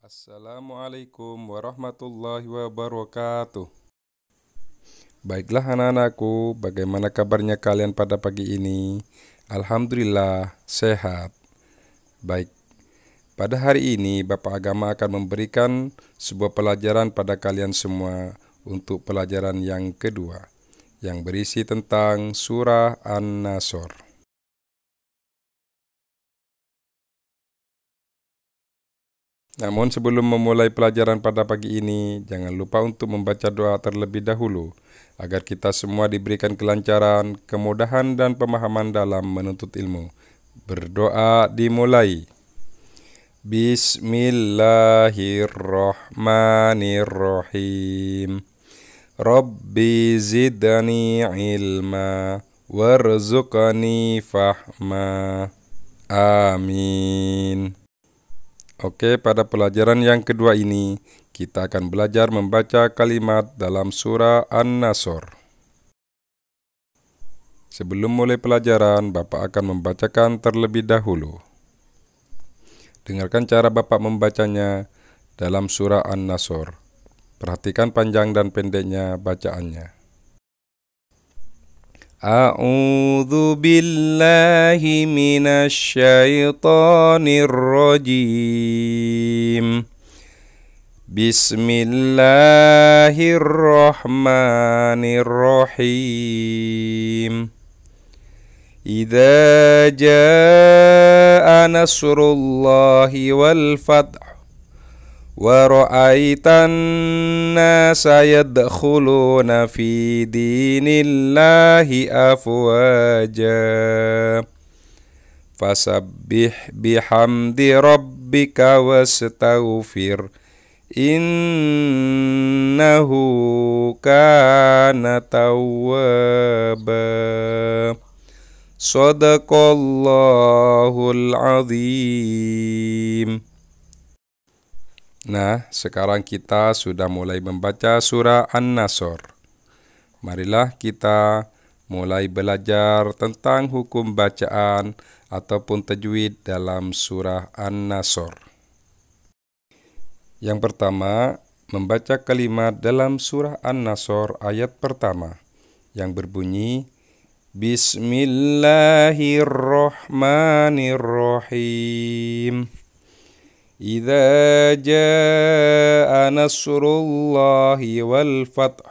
Assalamualaikum warahmatullahi wabarakatuh. Baiklah anak-anakku, bagaimana kabarnya kalian pada pagi ini? Alhamdulillah, sehat. Baik, pada hari ini Bapak Agama akan memberikan sebuah pelajaran pada kalian semua untuk pelajaran yang kedua, yang berisi tentang surah An-Nasr. Namun sebelum memulai pelajaran pada pagi ini, jangan lupa untuk membaca doa terlebih dahulu, agar kita semua diberikan kelancaran, kemudahan, dan pemahaman dalam menuntut ilmu. Berdoa dimulai. Bismillahirrahmanirrahim. Rabbi zidni ilma, warzuqni fahma. Amin. Oke, pada pelajaran yang kedua ini, kita akan belajar membaca kalimat dalam surah An-Nasr. Sebelum mulai pelajaran, Bapak akan membacakan terlebih dahulu. Dengarkan cara Bapak membacanya dalam surah An-Nasr. Perhatikan panjang dan pendeknya bacaannya. A'udzu billahi minasy syaithanir rajim. Bismillahirrahmanirrahim. Idza jaa nasrullahi wal fath wa ra'aitan nasa yadkhuluna fi dinillahi afwaja fasabbih bihamdi rabbika wastaghfir innahu kana tawwaba. Shadaqallahul azim. Nah, sekarang kita sudah mulai membaca surah An-Nasr. Marilah kita mulai belajar tentang hukum bacaan ataupun tajwid dalam surah An-Nasr. Yang pertama, membaca kalimat dalam surah An-Nasr ayat pertama yang berbunyi Bismillahirrahmanirrahim. Idza jaa nasrullahi wal fath.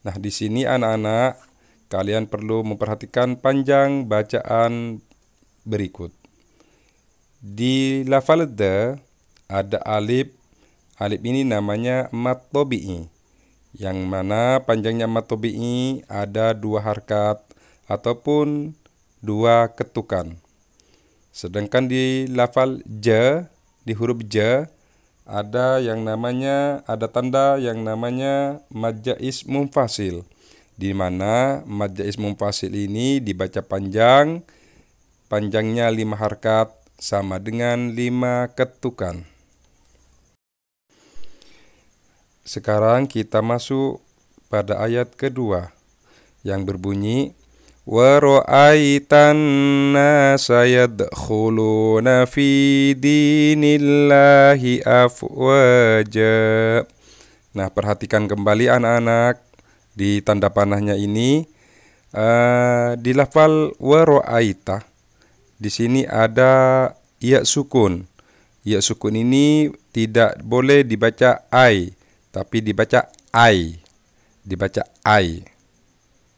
Nah, di sini anak-anak, kalian perlu memperhatikan panjang bacaan berikut. Di lafal dha ada alif. Alif ini namanya mad tabi'i, yang mana panjangnya mad tabi'i ada 2 harkat ataupun 2 ketukan. Sedangkan di lafal ja, di huruf ja ada tanda yang namanya mad jaiz munfasil, di mana mad jaiz munfasil ini dibaca panjangnya 5 harkat sama dengan 5 ketukan. Sekarang kita masuk pada ayat kedua yang berbunyi wa ra'aitan nasa yadkhuluna fi dinillahi afwaja. Nah, perhatikan kembali anak-anak di tanda panahnya ini, di lafal wa ra'aita. Di sini ada ya sukun. Ya sukun ini tidak boleh dibaca ai, tapi dibaca ai. Dibaca ai.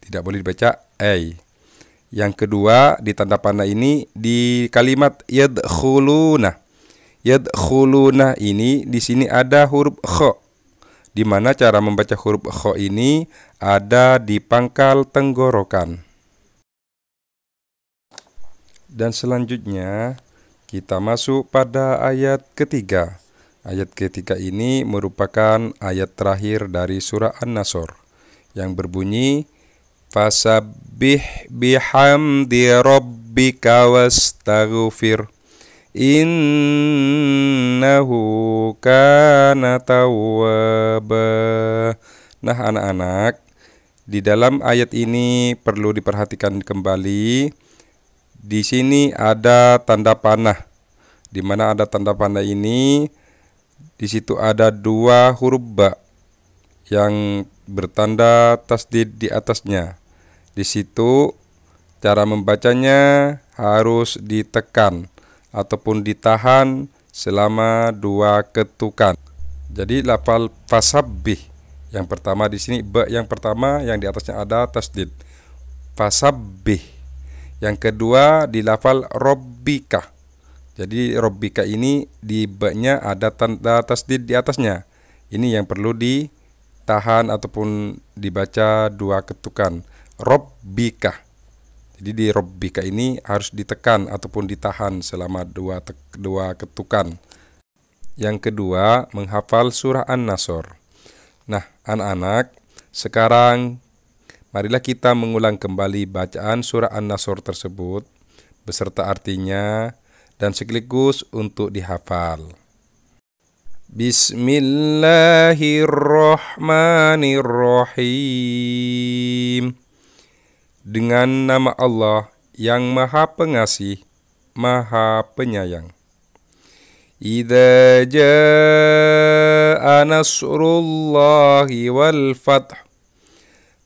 Tidak boleh dibaca ai. Yang kedua, di tanda panah ini di kalimat yadkhuluna. Yadkhuluna ini di sini ada huruf kha. Di mana cara membaca huruf kha ini ada di pangkal tenggorokan. Dan selanjutnya kita masuk pada ayat ketiga. Ayat ketiga ini merupakan ayat terakhir dari surah An-Nasr yang berbunyi fasabbih bihamdi rabbika wastaghfir innahu kana tawwaba. Nah, anak-anak, di dalam ayat ini perlu diperhatikan kembali. Di sini ada tanda panah, di mana ada tanda panah ini Di situ ada dua huruf ba yang bertanda tasdid di atasnya. Di situ cara membacanya harus ditekan ataupun ditahan selama dua ketukan. Jadi lafal fasabbih yang pertama di sini ba yang pertama yang di atasnya ada tasdid. Fasabbih. Yang kedua di lafal rabbika. Jadi rabbika ini di ba-nya ada tanda tasdid di atasnya. Ini yang perlu ditahan ataupun dibaca dua ketukan. Rabbika. Jadi di rabbika ini harus ditekan ataupun ditahan selama dua ketukan. Yang kedua, menghafal surah An-Nasr. Nah, anak-anak, sekarang marilah kita mengulang kembali bacaan surah An-Nasr tersebut beserta artinya dan sekaligus untuk dihafal. Bismillahirrahmanirrahim. Dengan nama Allah yang Maha Pengasih, Maha Penyayang. Idza jaa nasrullahi wal fath.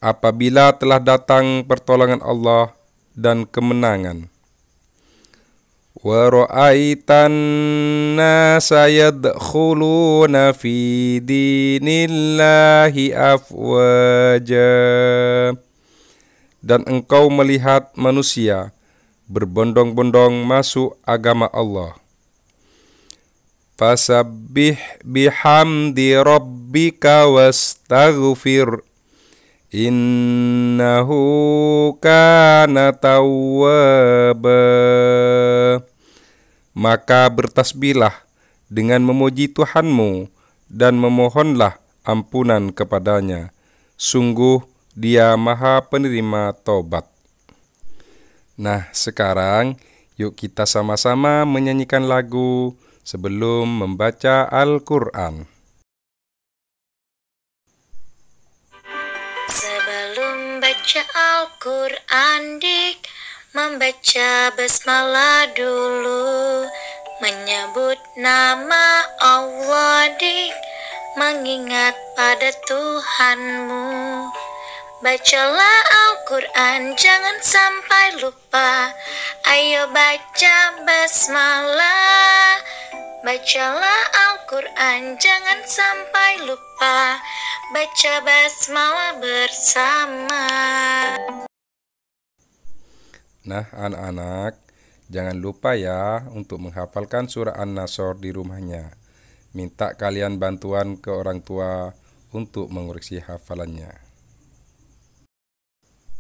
Apabila telah datang pertolongan Allah dan kemenangan. Wa ra'aitan nasa yadkhuluna fi dinillahi afwaja. Dan engkau melihat manusia berbondong-bondong masuk agama Allah. Fasabbih bihamdi rabbika wastaghfir innahu kana tawwaba. Maka bertasbihlah dengan memuji Tuhanmu dan memohonlah ampunan kepadanya. Sungguh Dia Maha Penerima Taubat. Nah, sekarang yuk kita sama-sama menyanyikan lagu sebelum membaca Al-Quran. Sebelum baca Al-Quran, dik, membaca basmalah dulu, menyebut nama Allah, dik, mengingat pada Tuhanmu. Bacalah Al-Quran, jangan sampai lupa. Ayo baca basmalah. Bacalah Al-Quran, jangan sampai lupa. Baca basmalah bersama. Nah, anak-anak, jangan lupa ya untuk menghafalkan surah An-Nasr di rumahnya. Minta kalian bantuan ke orang tua untuk mengoreksi hafalannya.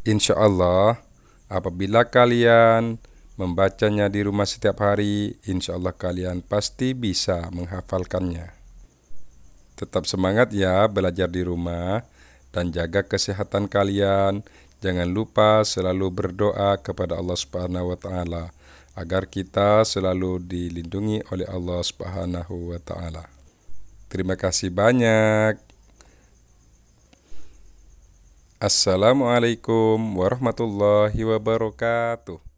Insya Allah, apabila kalian membacanya di rumah setiap hari, insya Allah kalian pasti bisa menghafalkannya. Tetap semangat ya belajar di rumah dan jaga kesehatan kalian. Jangan lupa selalu berdoa kepada Allah Subhanahu wa taala agar kita selalu dilindungi oleh Allah Subhanahu wa taala. Terima kasih banyak. Assalamualaikum warahmatullahi wabarakatuh.